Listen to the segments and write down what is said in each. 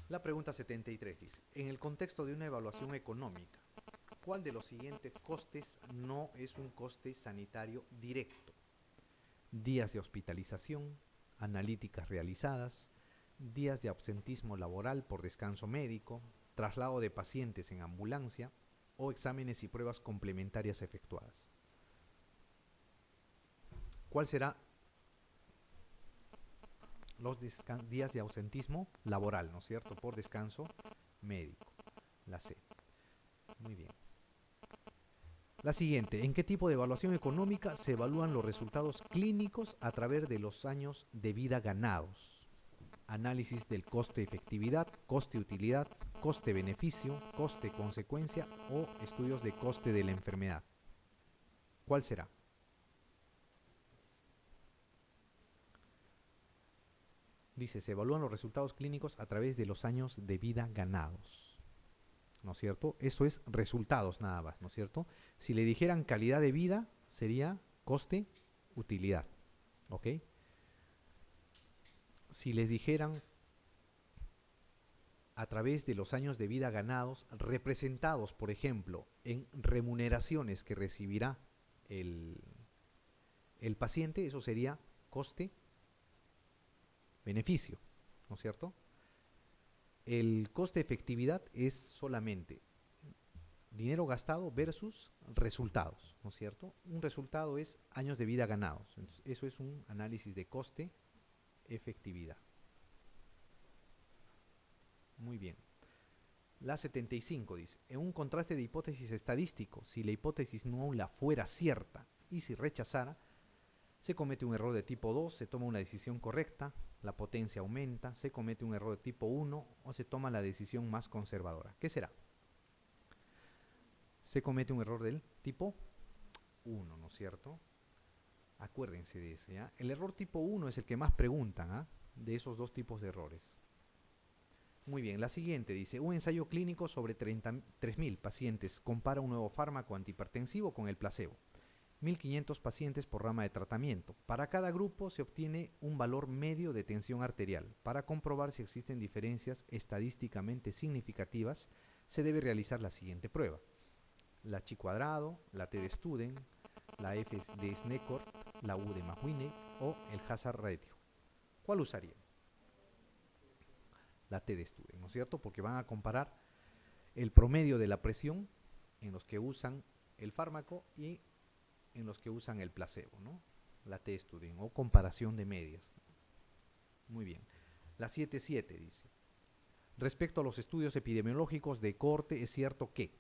La pregunta 73 dice, en el contexto de una evaluación económica, ¿cuál de los siguientes costes no es un coste sanitario directo? Días de hospitalización, analíticas realizadas, días de absentismo laboral por descanso médico, traslado de pacientes en ambulancia o exámenes y pruebas complementarias efectuadas. ¿Cuál será los días de ausentismo laboral, ¿no es cierto? Por descanso médico. La C. Muy bien. La siguiente, ¿en qué tipo de evaluación económica se evalúan los resultados clínicos a través de los años de vida ganados? Análisis del coste-efectividad, coste-utilidad, coste-beneficio, coste-consecuencia o estudios de coste de la enfermedad. ¿Cuál será? Dice, se evalúan los resultados clínicos a través de los años de vida ganados. ¿No es cierto? Eso es resultados nada más, ¿no es cierto? Si le dijeran calidad de vida, sería coste-utilidad. ¿Ok? Si les dijeran a través de los años de vida ganados, representados, por ejemplo, en remuneraciones que recibirá el, el paciente, eso sería coste-beneficio, ¿no es cierto? El coste-efectividad es solamente dinero gastado versus resultados, ¿no es cierto? Un resultado es años de vida ganados. Entonces, eso es un análisis de coste-efectividad. Muy bien. La 75 dice, en un contraste de hipótesis estadístico, si la hipótesis nula fuera cierta y si rechazara, se comete un error de tipo 2, se toma una decisión correcta, la potencia aumenta, se comete un error de tipo 1 o se toma la decisión más conservadora. ¿Qué será? Se comete un error del tipo 1, ¿no es cierto? Acuérdense de ese, ¿ya? El error tipo 1 es el que más preguntan, ¿ah? De esos dos tipos de errores. Muy bien, la siguiente dice, un ensayo clínico sobre 33.000 pacientes compara un nuevo fármaco antihipertensivo con el placebo. 1.500 pacientes por rama de tratamiento. Para cada grupo se obtiene un valor medio de tensión arterial. Para comprobar si existen diferencias estadísticamente significativas, se debe realizar la siguiente prueba. La chi cuadrado, la t de Student, la f de Snecor, la u de Mahwine o el hazard ratio. ¿Cuál usaría? La t de Student, ¿no es cierto? Porque van a comparar el promedio de la presión en los que usan el fármaco y en los que usan el placebo, ¿no? La t Student o comparación de medias. Muy bien. La 7.7 dice, respecto a los estudios epidemiológicos de cohorte, es cierto que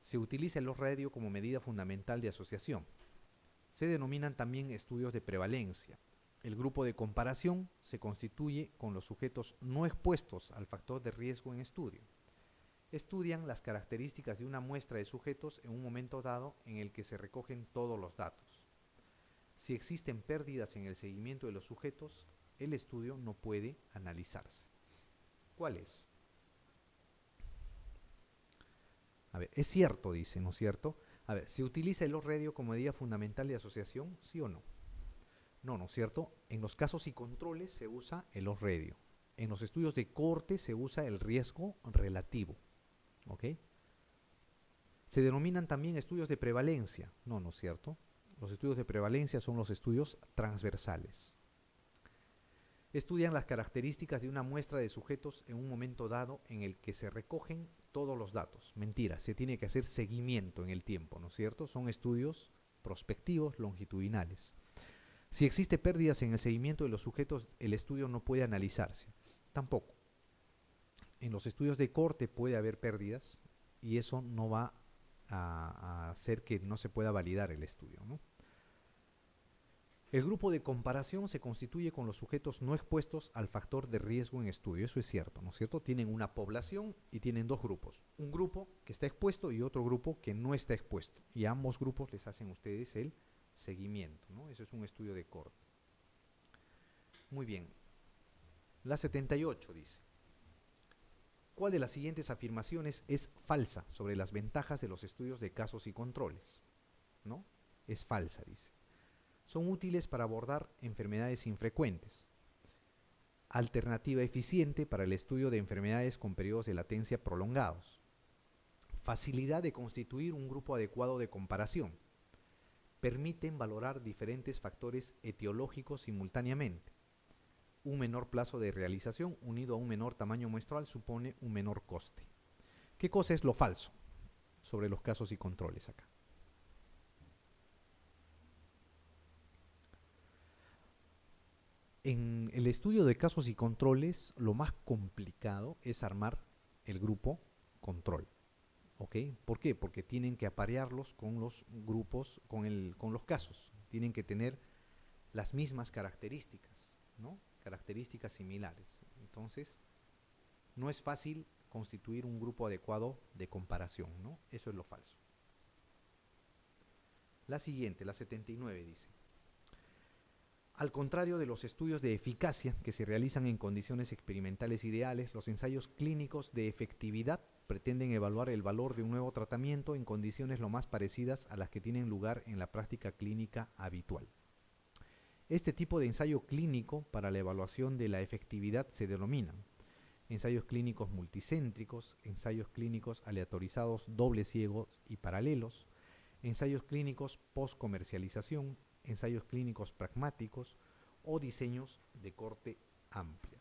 se utiliza el odds ratio como medida fundamental de asociación. Se denominan también estudios de prevalencia. El grupo de comparación se constituye con los sujetos no expuestos al factor de riesgo en estudio. Estudian las características de una muestra de sujetos en un momento dado en el que se recogen todos los datos. Si existen pérdidas en el seguimiento de los sujetos, el estudio no puede analizarse. ¿Cuál es? A ver, es cierto, dice, ¿no es cierto? A ver, ¿se utiliza el odds ratio como medida fundamental de asociación? ¿Sí o no? No, ¿no es cierto? En los casos y controles se usa el odds ratio. En los estudios de cohorte se usa el riesgo relativo. ¿Ok? Se denominan también estudios de prevalencia. No, ¿no es cierto? Los estudios de prevalencia son los estudios transversales. Estudian las características de una muestra de sujetos en un momento dado en el que se recogen todos los datos. Mentira, se tiene que hacer seguimiento en el tiempo, ¿no es cierto? Son estudios prospectivos longitudinales. Si existe pérdidas en el seguimiento de los sujetos, el estudio no puede analizarse. Tampoco. En los estudios de cohorte puede haber pérdidas y eso no va a hacer que no se pueda validar el estudio, ¿no? El grupo de comparación se constituye con los sujetos no expuestos al factor de riesgo en estudio. Eso es cierto, ¿no es cierto? Tienen una población y tienen dos grupos. Un grupo que está expuesto y otro grupo que no está expuesto. Y a ambos grupos les hacen ustedes el seguimiento, ¿no? Eso es un estudio de cohorte. Muy bien. La 78 dice, ¿cuál de las siguientes afirmaciones es falsa sobre las ventajas de los estudios de casos y controles? ¿No? Es falsa, dice. Son útiles para abordar enfermedades infrecuentes. Alternativa eficiente para el estudio de enfermedades con periodos de latencia prolongados. Facilidad de constituir un grupo adecuado de comparación. Permiten valorar diferentes factores etiológicos simultáneamente. Un menor plazo de realización unido a un menor tamaño muestral supone un menor coste. ¿Qué cosa es lo falso sobre los casos y controles acá? En el estudio de casos y controles, lo más complicado es armar el grupo control. ¿Ok? ¿Por qué? Porque tienen que aparearlos con los grupos, con los casos. Tienen que tener las mismas características, ¿no? Características similares. Entonces, no es fácil constituir un grupo adecuado de comparación, ¿no? Eso es lo falso. La siguiente, la 79, dice: al contrario de los estudios de eficacia que se realizan en condiciones experimentales ideales, los ensayos clínicos de efectividad pretenden evaluar el valor de un nuevo tratamiento en condiciones lo más parecidas a las que tienen lugar en la práctica clínica habitual. Este tipo de ensayo clínico para la evaluación de la efectividad se denominan ensayos clínicos multicéntricos, ensayos clínicos aleatorizados dobles ciegos y paralelos, ensayos clínicos post-comercialización, ensayos clínicos pragmáticos o diseños de corte amplio.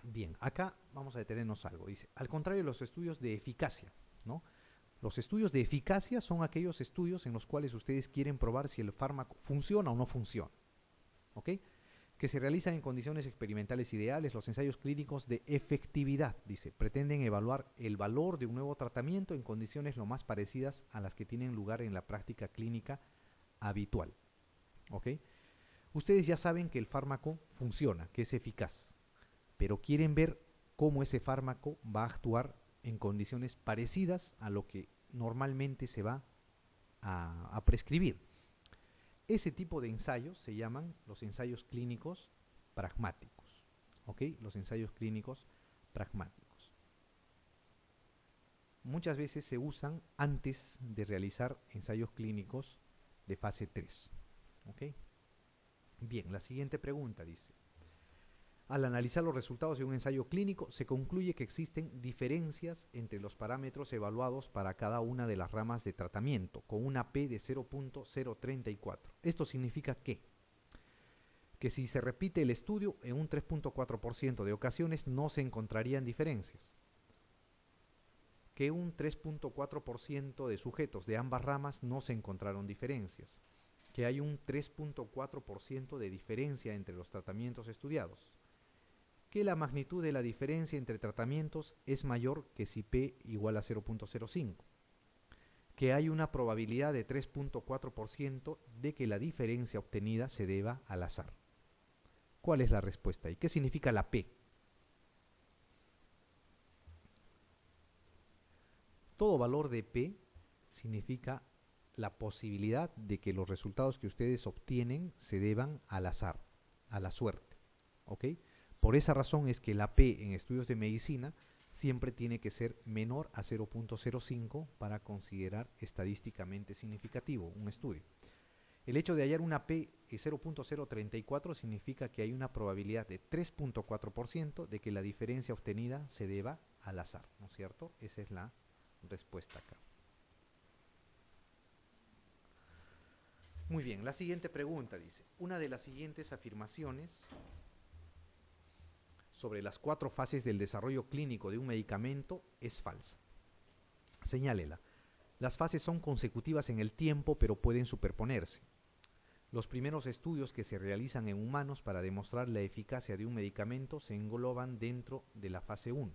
Bien, acá vamos a detenernos algo. Dice, al contrario de los estudios de eficacia, ¿no? Los estudios de eficacia son aquellos estudios en los cuales ustedes quieren probar si el fármaco funciona o no funciona, ¿ok? Que se realizan en condiciones experimentales ideales. Los ensayos clínicos de efectividad, dice, pretenden evaluar el valor de un nuevo tratamiento en condiciones lo más parecidas a las que tienen lugar en la práctica clínica habitual, ¿ok? Ustedes ya saben que el fármaco funciona, que es eficaz, pero quieren ver cómo ese fármaco va a actuar en condiciones parecidas a lo que normalmente se va a prescribir. Ese tipo de ensayos se llaman los ensayos clínicos pragmáticos, ¿ok? Los ensayos clínicos pragmáticos. Muchas veces se usan antes de realizar ensayos clínicos de fase 3, ¿ok? Bien, la siguiente pregunta dice: al analizar los resultados de un ensayo clínico, se concluye que existen diferencias entre los parámetros evaluados para cada una de las ramas de tratamiento, con una P de 0.034. Esto significa que si se repite el estudio, en un 3.4% de ocasiones no se encontrarían diferencias, que un 3.4% de sujetos de ambas ramas no se encontraron diferencias, que hay un 3.4% de diferencia entre los tratamientos estudiados, que la magnitud de la diferencia entre tratamientos es mayor que si P igual a 0.05, que hay una probabilidad de 3.4% de que la diferencia obtenida se deba al azar. ¿Cuál es la respuesta? ¿Y qué significa la P? Todo valor de P significa la posibilidad de que los resultados que ustedes obtienen se deban al azar, a la suerte, ¿ok? Por esa razón es que la P en estudios de medicina siempre tiene que ser menor a 0.05 para considerar estadísticamente significativo un estudio. El hecho de hallar una P de 0.034 significa que hay una probabilidad de 3.4% de que la diferencia obtenida se deba al azar, ¿no es cierto? Esa es la respuesta acá. Muy bien, la siguiente pregunta dice: una de las siguientes afirmaciones sobre las 4 fases del desarrollo clínico de un medicamento es falsa. Señálela. Las fases son consecutivas en el tiempo, pero pueden superponerse. Los primeros estudios que se realizan en humanos para demostrar la eficacia de un medicamento se engloban dentro de la fase 1.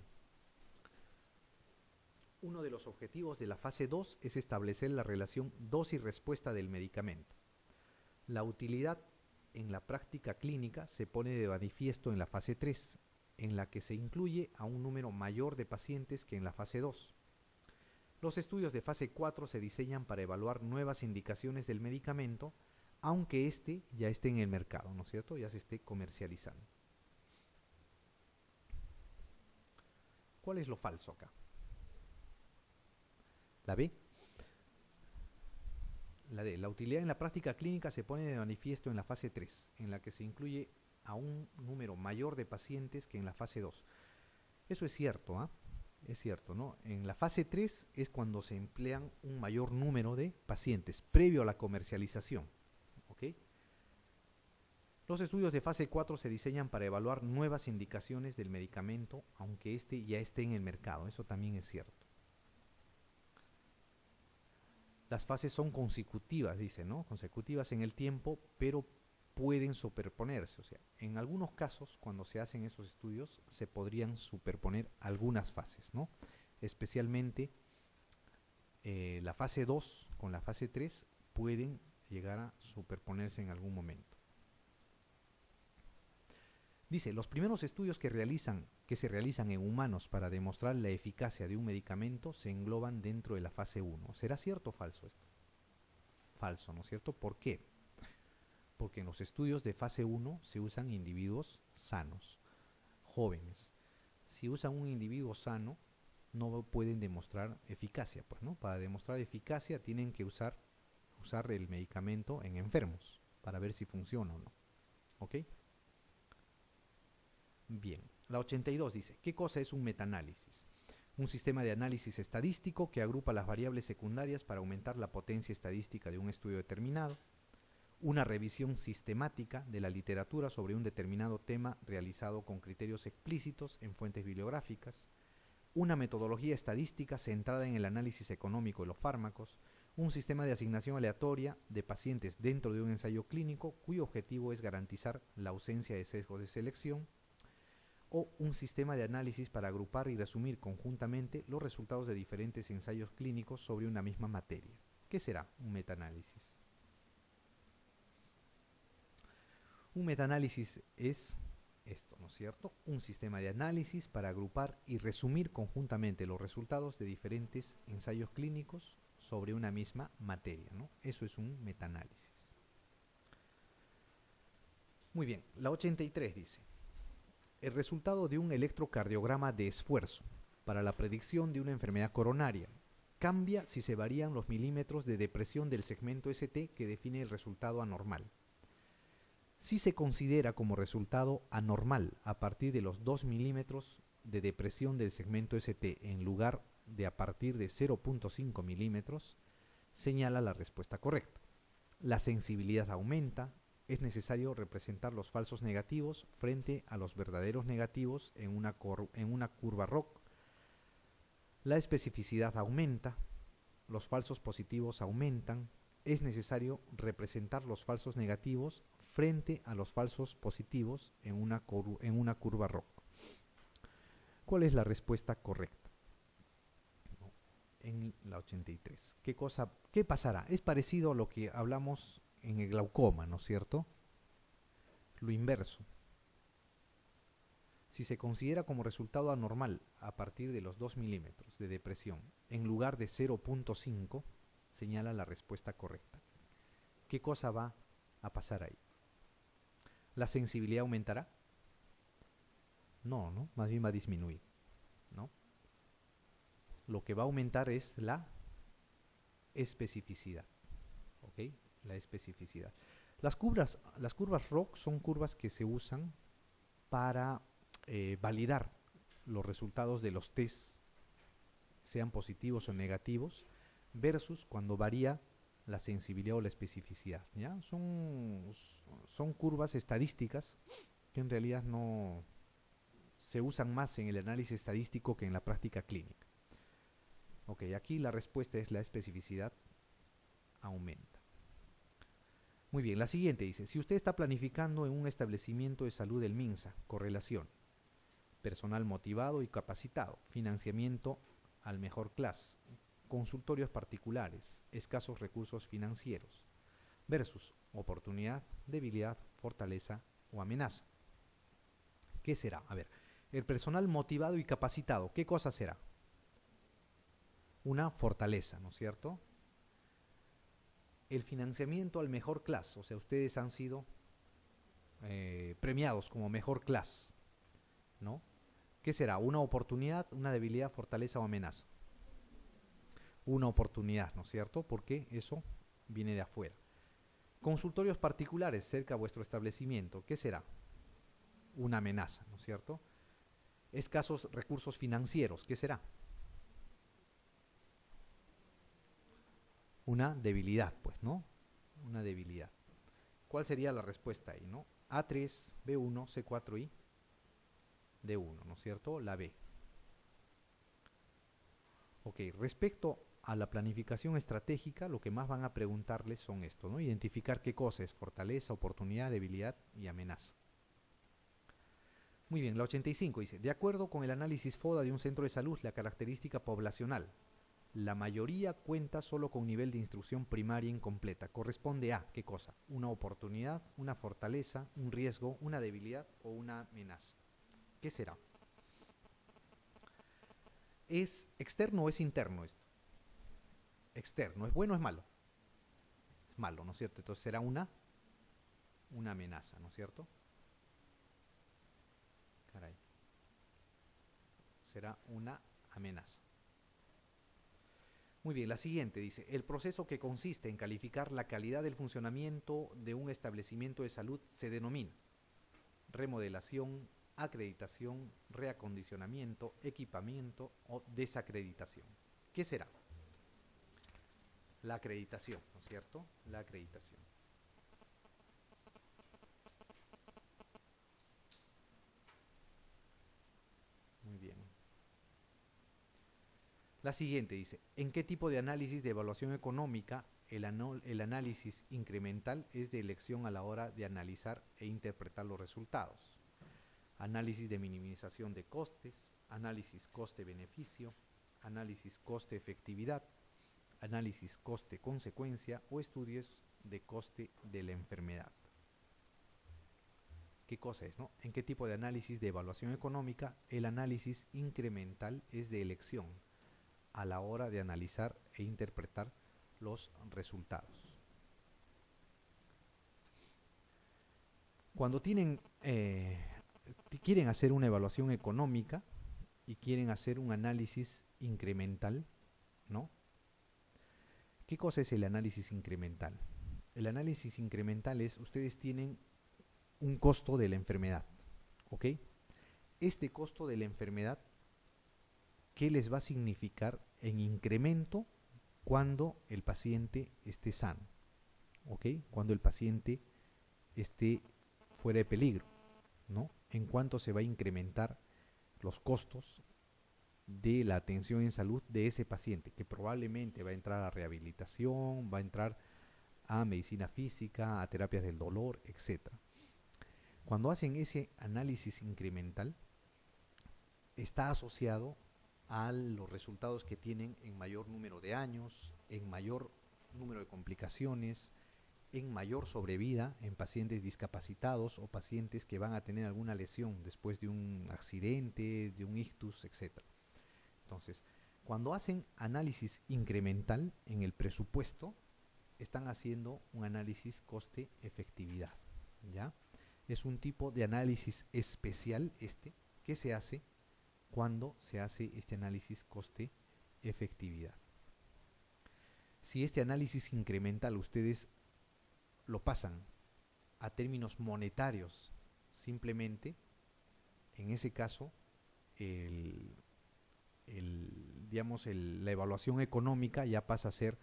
Uno de los objetivos de la fase 2 es establecer la relación dosis-respuesta del medicamento. La utilidad en la práctica clínica se pone de manifiesto en la fase 3, en la que se incluye a un número mayor de pacientes que en la fase 2. Los estudios de fase 4 se diseñan para evaluar nuevas indicaciones del medicamento, aunque éste ya esté en el mercado, ¿no es cierto? Ya se esté comercializando. ¿Cuál es lo falso acá? ¿La B? La D. La utilidad en la práctica clínica se pone de manifiesto en la fase 3, en la que se incluye a un número mayor de pacientes que en la fase 2. Eso es cierto, ¿ah? Es cierto, ¿no? En la fase 3 es cuando se emplean un mayor número de pacientes, previo a la comercialización, ¿ok? Los estudios de fase 4 se diseñan para evaluar nuevas indicaciones del medicamento, aunque este ya esté en el mercado, eso también es cierto. Las fases son consecutivas, dice, ¿no? Consecutivas en el tiempo, pero pueden superponerse. O sea, en algunos casos, cuando se hacen esos estudios, se podrían superponer algunas fases, ¿no? Especialmente la fase 2 con la fase 3 pueden llegar a superponerse en algún momento. Dice, los primeros estudios que se realizan en humanos para demostrar la eficacia de un medicamento se engloban dentro de la fase 1. ¿Será cierto o falso esto? Falso, ¿no es cierto? ¿Por qué? Porque en los estudios de fase 1 se usan individuos sanos, jóvenes. Si usan un individuo sano, no pueden demostrar eficacia, pues, ¿no? Para demostrar eficacia tienen que usar el medicamento en enfermos para ver si funciona o no. ¿Ok? Bien, la 82 dice, ¿qué cosa es un metaanálisis? Un sistema de análisis estadístico que agrupa las variables secundarias para aumentar la potencia estadística de un estudio determinado. Una revisión sistemática de la literatura sobre un determinado tema realizado con criterios explícitos en fuentes bibliográficas. Una metodología estadística centrada en el análisis económico de los fármacos. Un sistema de asignación aleatoria de pacientes dentro de un ensayo clínico cuyo objetivo es garantizar la ausencia de sesgos de selección. O un sistema de análisis para agrupar y resumir conjuntamente los resultados de diferentes ensayos clínicos sobre una misma materia. ¿Qué será un metaanálisis? Un metaanálisis es esto, ¿no es cierto? Un sistema de análisis para agrupar y resumir conjuntamente los resultados de diferentes ensayos clínicos sobre una misma materia, ¿no? Eso es un metaanálisis. Muy bien, la 83 dice, el resultado de un electrocardiograma de esfuerzo para la predicción de una enfermedad coronaria cambia si se varían los milímetros de depresión del segmento ST que define el resultado anormal. Si se considera como resultado anormal a partir de los 2 milímetros de depresión del segmento ST en lugar de a partir de 0.5 milímetros, señala la respuesta correcta. La sensibilidad aumenta, es necesario representar los falsos negativos frente a los verdaderos negativos en una curva ROC. La especificidad aumenta, los falsos positivos aumentan, es necesario representar los falsos negativos frente a los falsos positivos en una curva ROC. ¿Cuál es la respuesta correcta? En la 83. ¿Qué pasará? Es parecido a lo que hablamos en el glaucoma, ¿no es cierto? Lo inverso. Si se considera como resultado anormal a partir de los 2 milímetros de depresión en lugar de 0.5, señala la respuesta correcta. ¿Qué cosa va a pasar ahí? ¿La sensibilidad aumentará? No, ¿no? Más bien va a disminuir, ¿no? Lo que va a aumentar es la especificidad, ¿ok? La especificidad. Las curvas ROC son curvas que se usan para validar los resultados de los test, sean positivos o negativos, versus cuando varía la sensibilidad o la especificidad, ¿ya? Son curvas estadísticas que en realidad no se usan más en el análisis estadístico que en la práctica clínica. Ok, aquí la respuesta es la especificidad aumenta. Muy bien, la siguiente dice, si usted está planificando en un establecimiento de salud del MINSA, correlación, personal motivado y capacitado, financiamiento al mejor clase, consultorios particulares, escasos recursos financieros, versus oportunidad, debilidad, fortaleza o amenaza. ¿Qué será? A ver, el personal motivado y capacitado, ¿qué cosa será? Una fortaleza, ¿no es cierto? El financiamiento al mejor class, o sea, ustedes han sido premiados como mejor class, ¿no? ¿Qué será? ¿Una oportunidad, una debilidad, fortaleza o amenaza? Una oportunidad, ¿no es cierto? Porque eso viene de afuera. Consultorios particulares cerca a vuestro establecimiento, ¿qué será? una amenaza, ¿no es cierto? Escasos recursos financieros, ¿qué será? Una debilidad, pues, ¿no? Una debilidad. ¿Cuál sería la respuesta ahí, no? A3, B1, C4 y D1, ¿no es cierto? La B. Ok, respecto a la planificación estratégica, lo que más van a preguntarles son esto, ¿no? Identificar qué cosa es fortaleza, oportunidad, debilidad y amenaza. Muy bien, la 85 dice, de acuerdo con el análisis FODA de un centro de salud, la característica poblacional, la mayoría cuenta solo con nivel de instrucción primaria incompleta. Corresponde a, ¿qué cosa? Una oportunidad, una fortaleza, un riesgo, una debilidad o una amenaza. ¿Qué será? ¿Es externo o es interno esto? Externo, ¿es bueno o es malo? Es malo, ¿no es cierto? Entonces será una amenaza, ¿no es cierto? Caray. Será una amenaza. Muy bien, la siguiente dice, el proceso que consiste en calificar la calidad del funcionamiento de un establecimiento de salud se denomina remodelación, acreditación, reacondicionamiento, equipamiento o desacreditación. ¿Qué será? La acreditación, ¿no es cierto? La acreditación. Muy bien. La siguiente dice, ¿en qué tipo de análisis de evaluación económica el análisis incremental es de elección a la hora de analizar e interpretar los resultados? Análisis de minimización de costes, análisis coste-beneficio, análisis coste-efectividad, análisis coste-consecuencia o estudios de coste de la enfermedad. ¿Qué cosa es, no? ¿En qué tipo de análisis de evaluación económica el análisis incremental es de elección a la hora de analizar e interpretar los resultados? Cuando quieren hacer una evaluación económica y quieren hacer un análisis incremental, ¿no? ¿Qué cosa es el análisis incremental? El análisis incremental es, ustedes tienen un costo de la enfermedad, ¿ok? Este costo de la enfermedad, ¿qué les va a significar en incremento cuando el paciente esté sano? ¿Ok? Cuando el paciente esté fuera de peligro, ¿no? En cuánto se va a incrementar los costos de la atención en salud de ese paciente, que probablemente va a entrar a rehabilitación, va a entrar a medicina física, a terapias del dolor, etc. Cuando hacen ese análisis incremental, está asociado a los resultados que tienen en mayor número de años, en mayor número de complicaciones, en mayor sobrevida en pacientes discapacitados o pacientes que van a tener alguna lesión después de un accidente, de un ictus, etc. Entonces, cuando hacen análisis incremental en el presupuesto, están haciendo un análisis coste-efectividad, ¿ya? Es un tipo de análisis especial que se hace cuando se hace este análisis coste-efectividad. Si este análisis incremental ustedes lo pasan a términos monetarios simplemente, en ese caso digamos, la evaluación económica ya pasa a ser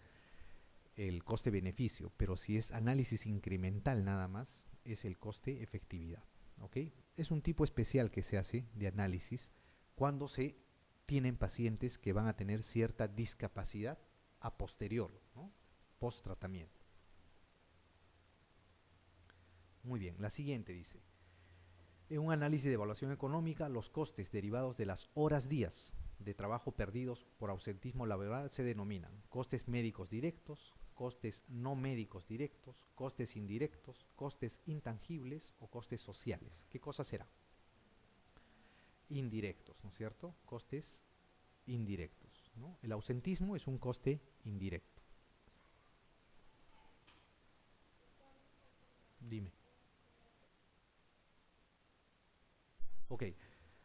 el coste-beneficio, pero si es análisis incremental nada más, es el coste-efectividad. ¿Ok? Es un tipo especial que se hace de análisis cuando se tienen pacientes que van a tener cierta discapacidad a posterior, ¿no? Post tratamiento. Muy bien, la siguiente dice, en un análisis de evaluación económica, los costes derivados de las horas días de trabajo perdidos por ausentismo laboral se denominan costes médicos directos, costes no médicos directos, costes indirectos, costes intangibles o costes sociales. ¿Qué cosa será? Indirectos, ¿no es cierto? Costes indirectos, ¿no? El ausentismo es un coste indirecto. Dime. Ok,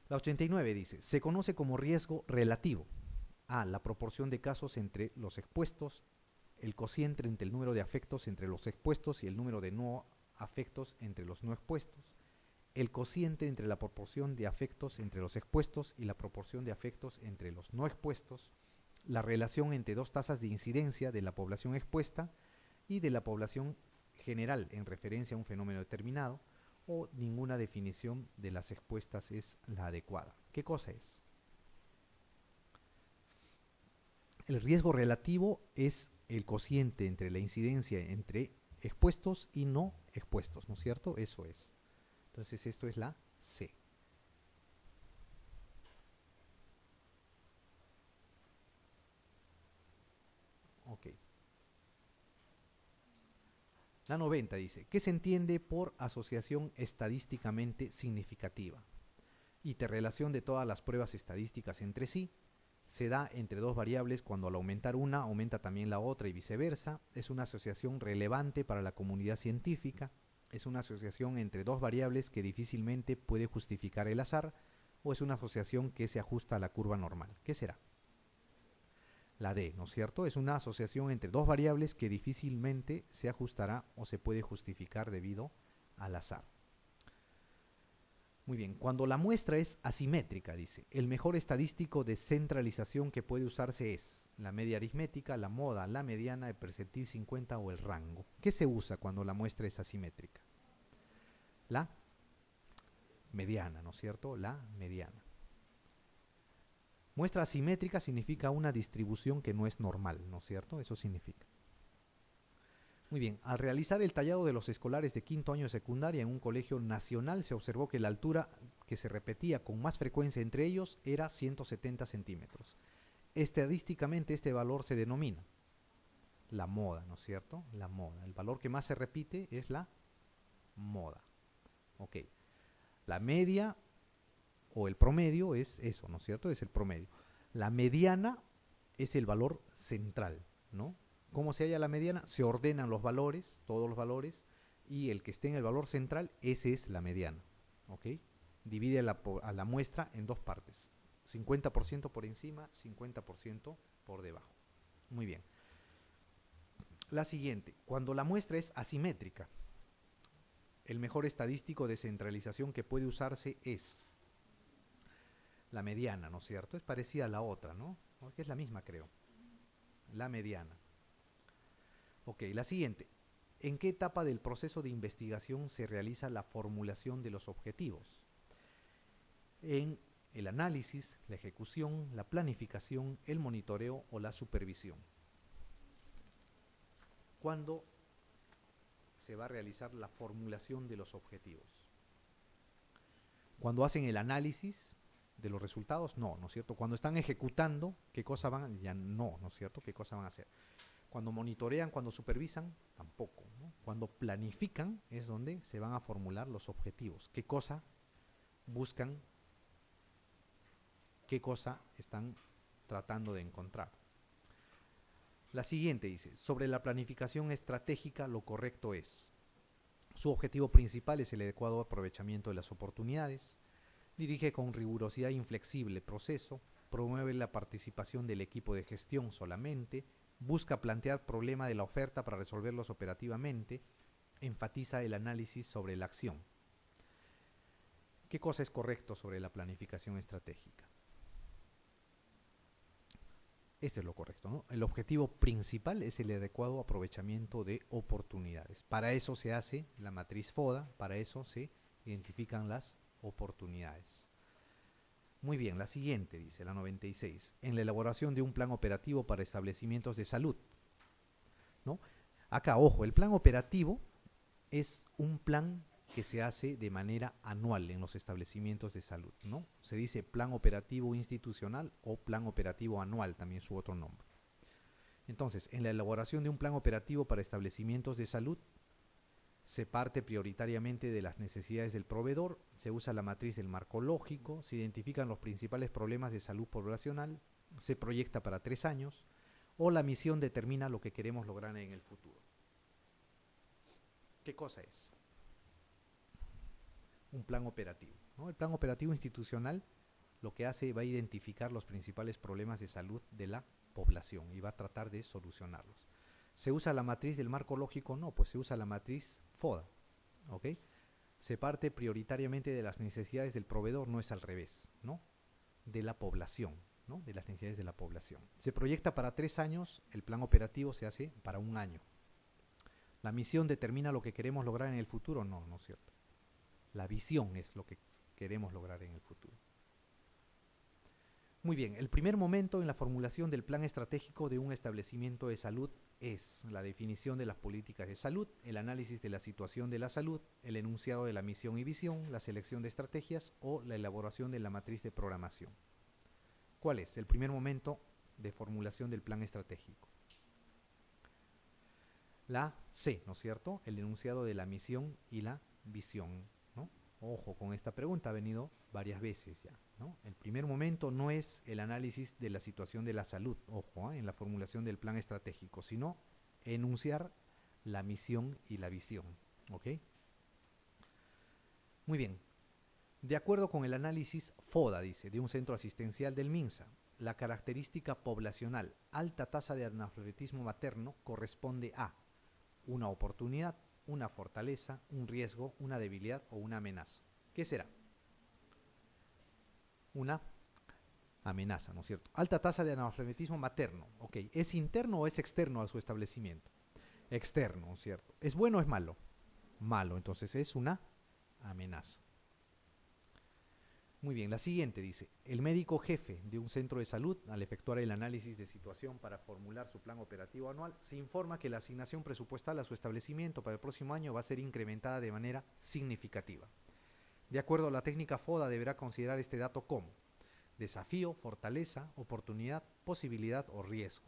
la 89 dice, se conoce como riesgo relativo a la proporción de casos entre los expuestos, el cociente entre el número de afectos entre los expuestos y el número de no afectos entre los no expuestos, el cociente entre la proporción de afectos entre los expuestos y la proporción de afectos entre los no expuestos, la relación entre dos tasas de incidencia de la población expuesta y de la población general en referencia a un fenómeno determinado, o ninguna definición de las expuestas es la adecuada. ¿Qué cosa es? El riesgo relativo es el cociente entre la incidencia entre expuestos y no expuestos, ¿no es cierto? Eso es. Entonces esto es la C. Ok. La 90 dice, ¿qué se entiende por asociación estadísticamente significativa? Interrelación de todas las pruebas estadísticas entre sí. Se da entre dos variables cuando al aumentar una aumenta también la otra y viceversa. Es una asociación relevante para la comunidad científica. Es una asociación entre dos variables que difícilmente puede justificar el azar. O es una asociación que se ajusta a la curva normal. ¿Qué será? La D, ¿no es cierto? Es una asociación entre dos variables que difícilmente se ajustará o se puede justificar debido al azar. Muy bien, cuando la muestra es asimétrica, dice, el mejor estadístico de centralización que puede usarse es la media aritmética, la moda, la mediana, el percentil 50 o el rango. ¿Qué se usa cuando la muestra es asimétrica? La mediana, ¿no es cierto? La mediana. Muestra asimétrica significa una distribución que no es normal, ¿no es cierto? Eso significa. Muy bien, al realizar el tallado de los escolares de quinto año de secundaria en un colegio nacional se observó que la altura que se repetía con más frecuencia entre ellos era 170 centímetros. Estadísticamente este valor se denomina la moda, ¿no es cierto? La moda. El valor que más se repite es la moda. Ok. La media o el promedio es eso, ¿no es cierto? Es el promedio. La mediana es el valor central, ¿no? ¿Cómo se halla la mediana? Se ordenan los valores, todos los valores, y el que esté en el valor central, ese es la mediana, ¿ok? Divide a la muestra en dos partes, 50% por encima, 50% por debajo. Muy bien. La siguiente, cuando la muestra es asimétrica, el mejor estadístico de centralización que puede usarse es la mediana, ¿no es cierto? Es parecida a la otra, ¿no? Porque es la misma, creo. La mediana. Ok, la siguiente. ¿En qué etapa del proceso de investigación se realiza la formulación de los objetivos? En el análisis, la ejecución, la planificación, el monitoreo o la supervisión. ¿Cuándo se va a realizar la formulación de los objetivos? Cuando hacen el análisis de los resultados, no, ¿no es cierto? Cuando están ejecutando, ¿qué cosa van a hacer? Ya no, ¿no es cierto? ¿Qué cosa van a hacer? Cuando monitorean, cuando supervisan, tampoco, ¿no? Cuando planifican es donde se van a formular los objetivos. ¿Qué cosa buscan? ¿Qué cosa están tratando de encontrar? La siguiente dice, sobre la planificación estratégica lo correcto es, su objetivo principal es el adecuado aprovechamiento de las oportunidades, dirige con rigurosidad inflexible el proceso, promueve la participación del equipo de gestión solamente, busca plantear problema de la oferta para resolverlos operativamente, enfatiza el análisis sobre la acción. ¿Qué cosa es correcto sobre la planificación estratégica? Esto es lo correcto, ¿no? El objetivo principal es el adecuado aprovechamiento de oportunidades. Para eso se hace la matriz FODA, para eso se identifican las oportunidades. Muy bien, la siguiente, dice la 96, en la elaboración de un plan operativo para establecimientos de salud, ¿no? Acá, ojo, el plan operativo es un plan que se hace de manera anual en los establecimientos de salud, ¿no? Se dice plan operativo institucional o plan operativo anual, también su otro nombre. Entonces, en la elaboración de un plan operativo para establecimientos de salud, se parte prioritariamente de las necesidades del proveedor, se usa la matriz del marco lógico, se identifican los principales problemas de salud poblacional, se proyecta para 3 años, o la misión determina lo que queremos lograr en el futuro. ¿Qué cosa es? Un plan operativo, ¿no? El plan operativo institucional lo que hace va a identificar los principales problemas de salud de la población y va a tratar de solucionarlos. ¿Se usa la matriz del marco lógico? No, pues se usa la matriz FODA, ¿ok? se parte prioritariamente de las necesidades del proveedor, no es al revés, ¿no? De la población, ¿no? De las necesidades de la población. Se proyecta para 3 años, el plan operativo se hace para 1 año. ¿La misión determina lo que queremos lograr en el futuro? No, no es cierto. La visión es lo que queremos lograr en el futuro. Muy bien, el primer momento en la formulación del plan estratégico de un establecimiento de salud es la definición de las políticas de salud, el análisis de la situación de la salud, el enunciado de la misión y visión, la selección de estrategias o la elaboración de la matriz de programación. ¿Cuál es el primer momento de formulación del plan estratégico? La C, ¿no es cierto? El enunciado de la misión y la visión, ¿no? Ojo con esta pregunta, ha venido varias veces ya, ¿no? El primer momento no es el análisis de la situación de la salud, ojo, en la formulación del plan estratégico, sino enunciar la misión y la visión, ¿ok? Muy bien. De acuerdo con el análisis FODA, dice, de un centro asistencial del MINSA, la característica poblacional alta tasa de analfabetismo materno corresponde a una oportunidad, una fortaleza, un riesgo, una debilidad o una amenaza. ¿Qué será? Una amenaza, ¿no es cierto? Alta tasa de analfabetismo materno, ok. ¿Es interno o es externo a su establecimiento? Externo, ¿no es cierto? ¿Es bueno o es malo? Malo, entonces es una amenaza. Muy bien, la siguiente dice, el médico jefe de un centro de salud, al efectuar el análisis de situación para formular su plan operativo anual, se informa que la asignación presupuestal a su establecimiento para el próximo año va a ser incrementada de manera significativa. De acuerdo a la técnica FODA, deberá considerar este dato como desafío, fortaleza, oportunidad, posibilidad o riesgo.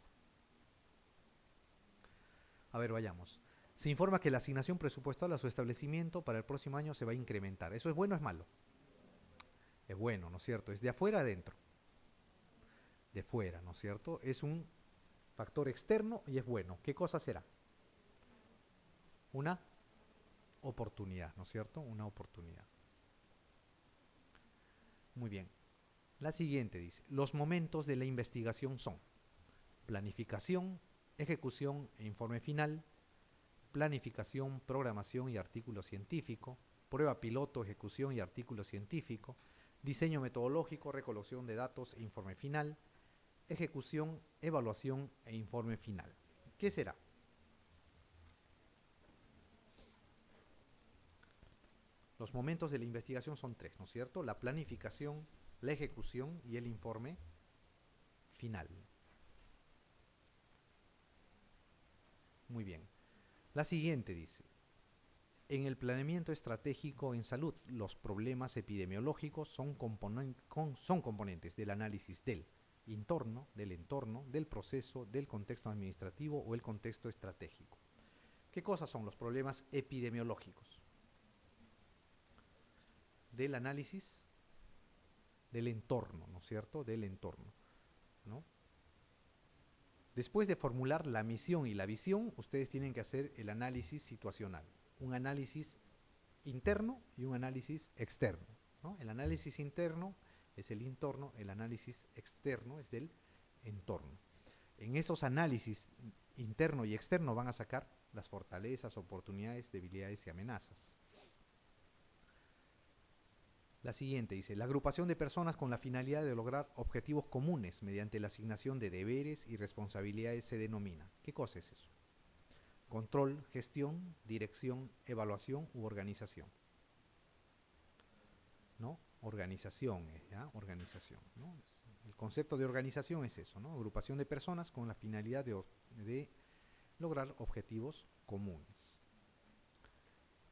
A ver, vayamos. Se informa que la asignación presupuestal a su establecimiento para el próximo año se va a incrementar. ¿Eso es bueno o es malo? Es bueno, ¿no es cierto? ¿Es de afuera a adentro? De fuera, ¿no es cierto? Es un factor externo y es bueno. ¿Qué cosa será? Una oportunidad, ¿no es cierto? Una oportunidad. Muy bien. La siguiente dice, los momentos de la investigación son planificación, ejecución e informe final, planificación, programación y artículo científico, prueba piloto, ejecución y artículo científico, diseño metodológico, recolección de datos e informe final, ejecución, evaluación e informe final. ¿Qué será? Los momentos de la investigación son 3, ¿no es cierto? La planificación, la ejecución y el informe final. Muy bien. La siguiente dice, en el planeamiento estratégico en salud, los problemas epidemiológicos son componentes del análisis del entorno, del proceso, del contexto administrativo o el contexto estratégico. ¿Qué cosas son los problemas epidemiológicos? Del análisis del entorno, ¿no es cierto? Del entorno, ¿no? Después de formular la misión y la visión, ustedes tienen que hacer el análisis situacional. Un análisis interno y un análisis externo, ¿no? El análisis interno es el entorno, el análisis externo es del entorno. En esos análisis interno y externo van a sacar las fortalezas, oportunidades, debilidades y amenazas. La siguiente dice, la agrupación de personas con la finalidad de lograr objetivos comunes mediante la asignación de deberes y responsabilidades se denomina. ¿Qué cosa es eso? Control, gestión, dirección, evaluación u organización. ¿No? Organización, ¿ya? Organización, ¿no? El concepto de organización es eso, ¿no? Agrupación de personas con la finalidad de lograr objetivos comunes.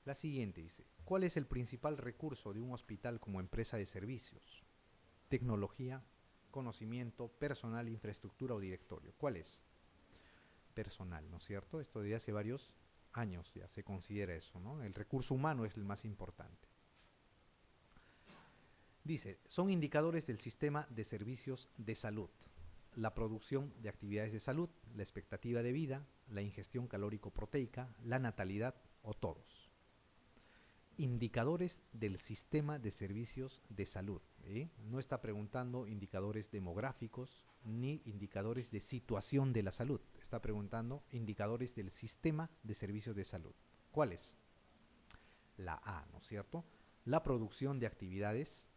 La siguiente dice, ¿cuál es el principal recurso de un hospital como empresa de servicios? Tecnología, conocimiento, personal, infraestructura o directorio. ¿Cuál es? Personal, ¿no es cierto? Esto de hace varios años ya se considera eso, ¿no? El recurso humano es el más importante. Dice, son indicadores del sistema de servicios de salud. La producción de actividades de salud, la expectativa de vida, la ingestión calórico-proteica, la natalidad o todos. Indicadores del sistema de servicios de salud. No está preguntando indicadores demográficos ni indicadores de situación de la salud. Está preguntando indicadores del sistema de servicios de salud. ¿Cuáles? La A, ¿no es cierto? La producción de actividades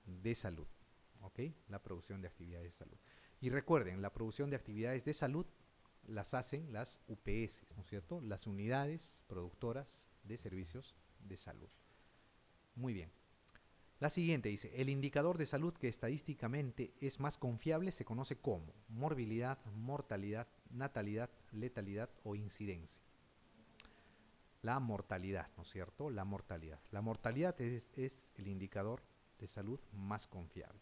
de salud. ¿Ok? La producción de actividades de salud. Y recuerden, la producción de actividades de salud las hacen las UPS, ¿no es cierto? Las unidades productoras de servicios de salud. Muy bien. La siguiente dice, el indicador de salud que estadísticamente es más confiable se conoce como morbilidad, mortalidad, natalidad, letalidad o incidencia. La mortalidad, ¿no es cierto? La mortalidad. La mortalidad es el indicador de salud más confiable.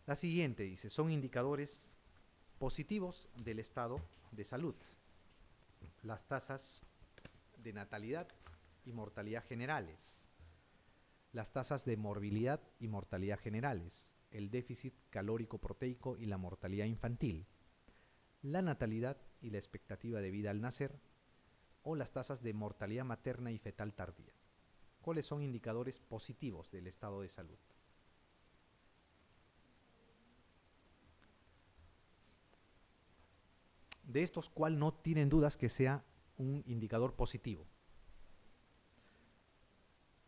La siguiente dice, son indicadores positivos del estado de salud. Las tasas de natalidad y mortalidad generales. Las tasas de morbilidad y mortalidad generales. El déficit calórico proteico y la mortalidad infantil. La natalidad y la expectativa de vida al nacer. O las tasas de mortalidad materna y fetal tardía. ¿Cuáles son indicadores positivos del estado de salud? De estos, ¿cuál no tienen dudas que sea un indicador positivo?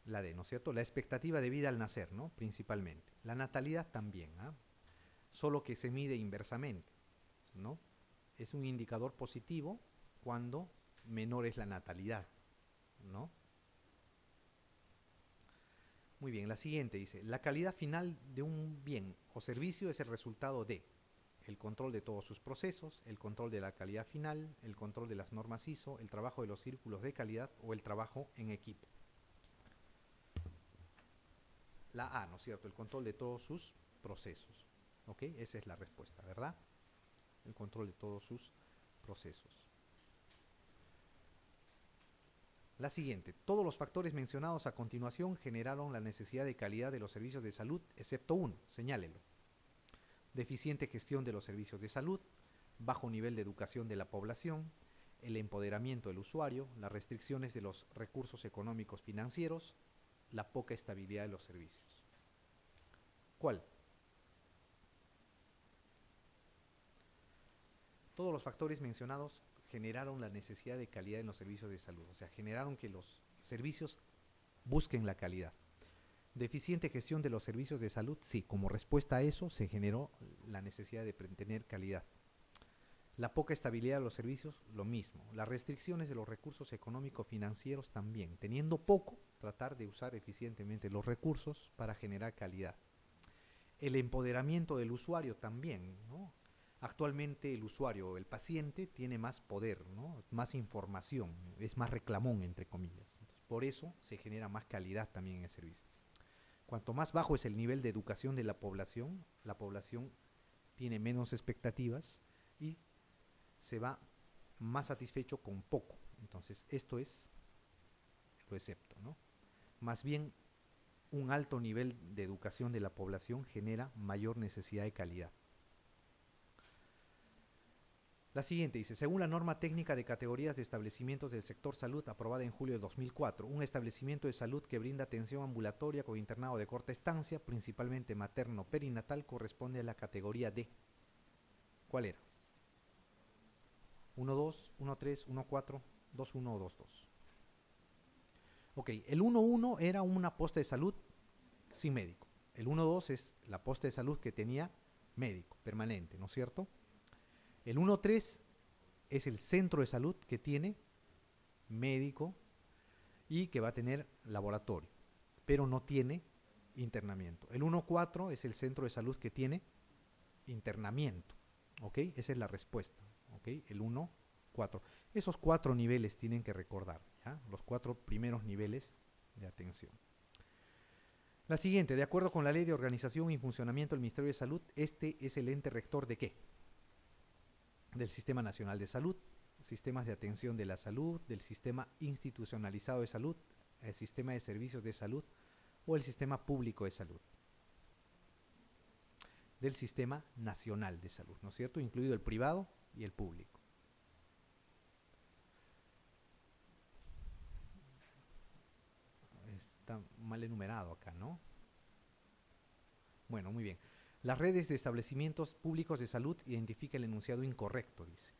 La D, ¿no es cierto? La expectativa de vida al nacer, ¿no? Principalmente. La natalidad también, ¿ah? Solo que se mide inversamente, ¿no? Es un indicador positivo cuando menor es la natalidad, ¿no? Muy bien, la siguiente dice, la calidad final de un bien o servicio es el resultado de el control de todos sus procesos, el control de la calidad final, el control de las normas ISO, el trabajo de los círculos de calidad o el trabajo en equipo. La A, ¿no es cierto? El control de todos sus procesos. ¿Ok? Esa es la respuesta, ¿verdad? El control de todos sus procesos. La siguiente. Todos los factores mencionados a continuación generaron la necesidad de calidad de los servicios de salud, excepto uno. Señálelo. Deficiente gestión de los servicios de salud, bajo nivel de educación de la población, el empoderamiento del usuario, las restricciones de los recursos económicos financieros, la poca estabilidad de los servicios. ¿Cuál? Todos los factores mencionados generaron la necesidad de calidad en los servicios de salud, o sea, generaron que los servicios busquen la calidad. Deficiente gestión de los servicios de salud, sí, como respuesta a eso se generó la necesidad de tener calidad. La poca estabilidad de los servicios, lo mismo. Las restricciones de los recursos económico-financieros también. Teniendo poco, tratar de usar eficientemente los recursos para generar calidad. El empoderamiento del usuario también, ¿no? Actualmente el usuario, el paciente, tiene más poder, ¿no? Más información, es más reclamón, entre comillas. Entonces, por eso se genera más calidad también en el servicio. Cuanto más bajo es el nivel de educación de la población tiene menos expectativas y se va más satisfecho con poco. Entonces, esto es lo excepto, ¿no? Más bien, un alto nivel de educación de la población genera mayor necesidad de calidad. La siguiente dice, según la norma técnica de categorías de establecimientos del sector salud aprobada en julio de 2004, un establecimiento de salud que brinda atención ambulatoria con internado de corta estancia, principalmente materno-perinatal, corresponde a la categoría D. ¿Cuál era? 1-2, 1-3, 1-4, 2-1 o 2-2. Ok, el 1-1 era una posta de salud sin médico. El 1-2 es la posta de salud que tenía médico permanente, ¿no es cierto? El 1-3 es el centro de salud que tiene médico y que va a tener laboratorio, pero no tiene internamiento. El 1-4 es el centro de salud que tiene internamiento, ¿ok? Esa es la respuesta, ¿ok? El 1-4. Esos 4 niveles tienen que recordar, ¿ya? Los 4 primeros niveles de atención. La siguiente, de acuerdo con la Ley de Organización y Funcionamiento del Ministerio de Salud, este es el ente rector ¿de qué? Del Sistema Nacional de Salud, sistemas de atención de la salud, del sistema institucionalizado de salud, el sistema de servicios de salud o el sistema público de salud. Del sistema nacional de salud, ¿no es cierto? Incluido el privado y el público. Está mal enumerado acá, ¿no? Bueno, muy bien. Las redes de establecimientos públicos de salud identifica el enunciado incorrecto, dice.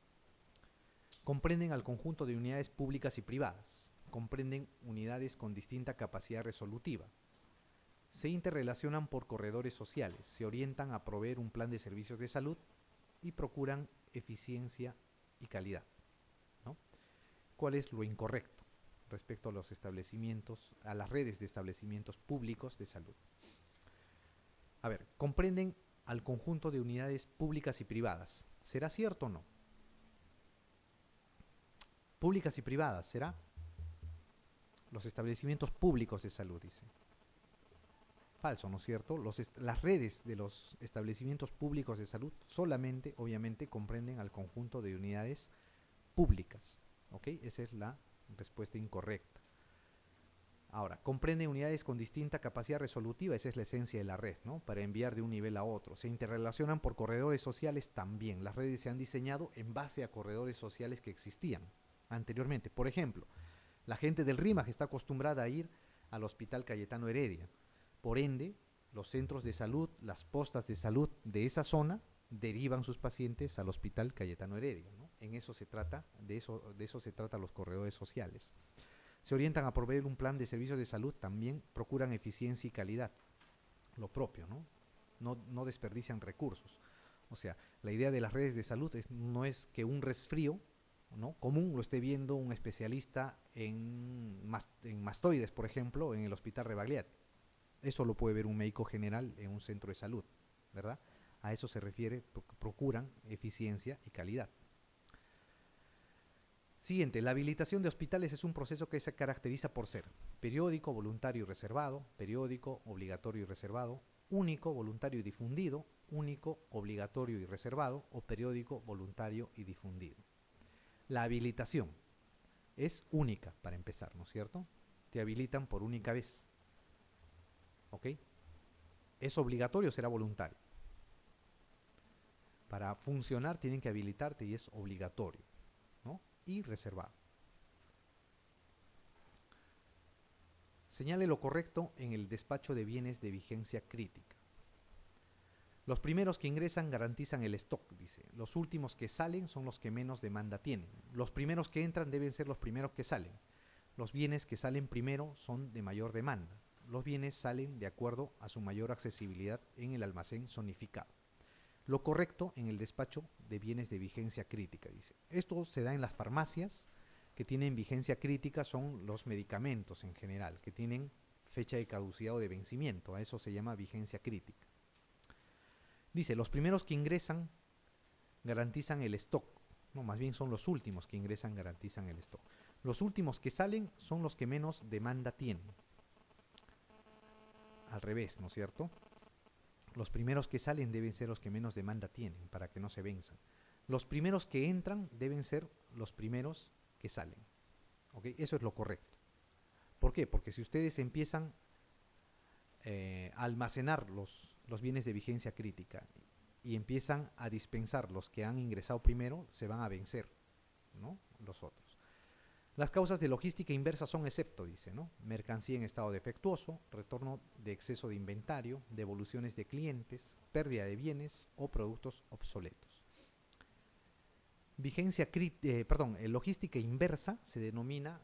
Comprenden al conjunto de unidades públicas y privadas. comprenden unidades con distinta capacidad resolutiva. Se interrelacionan por corredores sociales, se orientan a proveer un plan de servicios de salud y procuran eficiencia y calidad, ¿no? ¿Cuál es lo incorrecto respecto a los establecimientos, a las redes de establecimientos públicos de salud? A ver, comprenden al conjunto de unidades públicas y privadas. ¿Será cierto o no? Públicas y privadas, ¿será? Los establecimientos públicos de salud, dice. Falso, ¿no es cierto? Las redes de los establecimientos públicos de salud solamente, obviamente, comprenden al conjunto de unidades públicas. ¿Ok? Esa es la respuesta incorrecta. Ahora, comprenden unidades con distinta capacidad resolutiva, esa es la esencia de la red, ¿no? Para enviar de un nivel a otro. Se interrelacionan por corredores sociales también. Las redes se han diseñado en base a corredores sociales que existían anteriormente. Por ejemplo, la gente del RIMAG está acostumbrada a ir al Hospital Cayetano Heredia. Por ende, los centros de salud, las postas de salud de esa zona derivan sus pacientes al Hospital Cayetano Heredia, ¿no? En eso se trata, de eso se trata los corredores sociales. Se orientan a proveer un plan de servicios de salud, también procuran eficiencia y calidad, lo propio, ¿no? No desperdician recursos. O sea, la idea de las redes de salud no es que un resfrío, ¿no?, común lo esté viendo un especialista en mastoides, por ejemplo, en el Hospital Rebagliati. Eso lo puede ver un médico general en un centro de salud, ¿verdad? A eso se refiere, procuran eficiencia y calidad. Siguiente, la habilitación de hospitales es un proceso que se caracteriza por ser periódico, voluntario y reservado, periódico, obligatorio y reservado, único, voluntario y difundido, único, obligatorio y reservado, o periódico, voluntario y difundido. La habilitación es única para empezar, ¿no es cierto? Te habilitan por única vez. ¿Ok? ¿Es obligatorio o será voluntario? Para funcionar tienen que habilitarte y es obligatorio, ¿no? Y reservado. Señale lo correcto en el despacho de bienes de vigencia crítica. Los primeros que ingresan garantizan el stock, dice. Los últimos que salen son los que menos demanda tienen. Los primeros que entran deben ser los primeros que salen. Los bienes que salen primero son de mayor demanda. Los bienes salen de acuerdo a su mayor accesibilidad en el almacén zonificado. Lo correcto en el despacho de bienes de vigencia crítica, dice. Esto se da en las farmacias que tienen vigencia crítica, son los medicamentos en general, que tienen fecha de caducidad o de vencimiento. A eso se llama vigencia crítica. Dice, los primeros que ingresan garantizan el stock. No, más bien son los últimos que ingresan garantizan el stock. Los últimos que salen son los que menos demanda tienen. Al revés, ¿no es cierto? Los primeros que salen deben ser los que menos demanda tienen para que no se venzan. Los primeros que entran deben ser los primeros que salen. ¿Ok? Eso es lo correcto. ¿Por qué? Porque si ustedes empiezan a almacenar los bienes de vigencia crítica y empiezan a dispensar los que han ingresado primero, se van a vencer, ¿no?, los otros. Las causas de logística inversa son excepto, dice, ¿no? Mercancía en estado defectuoso, retorno de exceso de inventario, devoluciones de clientes, pérdida de bienes o productos obsoletos. Logística inversa se denomina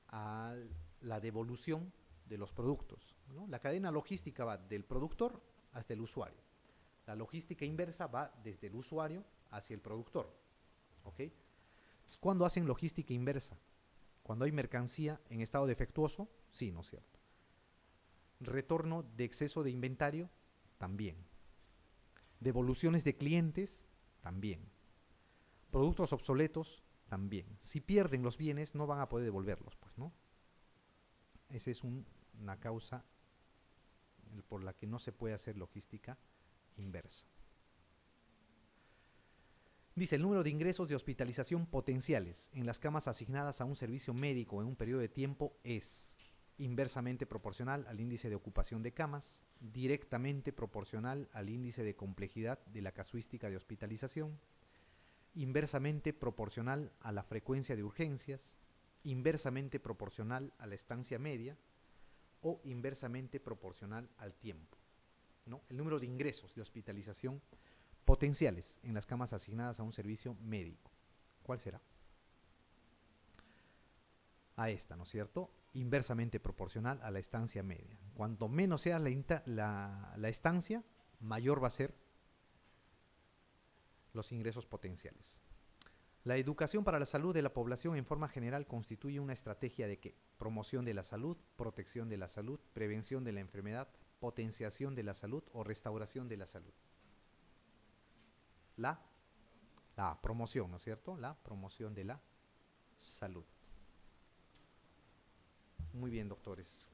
a la devolución de los productos, ¿no? La cadena logística va del productor hasta el usuario. La logística inversa va desde el usuario hacia el productor. ¿Ok? Entonces, ¿cuándo hacen logística inversa? Cuando hay mercancía en estado defectuoso, sí, ¿no es cierto? Retorno de exceso de inventario, también. Devoluciones de clientes, también. Productos obsoletos, también. Si pierden los bienes, no van a poder devolverlos, pues, ¿no? Esa es una causa por la que no se puede hacer logística inversa. Dice, el número de ingresos de hospitalización potenciales en las camas asignadas a un servicio médico en un periodo de tiempo es inversamente proporcional al índice de ocupación de camas, directamente proporcional al índice de complejidad de la casuística de hospitalización, inversamente proporcional a la frecuencia de urgencias, inversamente proporcional a la estancia media o inversamente proporcional al tiempo, ¿no? El número de ingresos de hospitalización potenciales en las camas asignadas a un servicio médico. ¿Cuál será? a esta, ¿no es cierto? Inversamente proporcional a la estancia media. Cuanto menos sea la estancia, mayor va a ser los ingresos potenciales. La educación para la salud de la población en forma general constituye una estrategia de ¿qué? Promoción de la salud, protección de la salud, prevención de la enfermedad, potenciación de la salud o restauración de la salud. La, la promoción, ¿no es cierto? La promoción de la salud. Muy bien, doctores.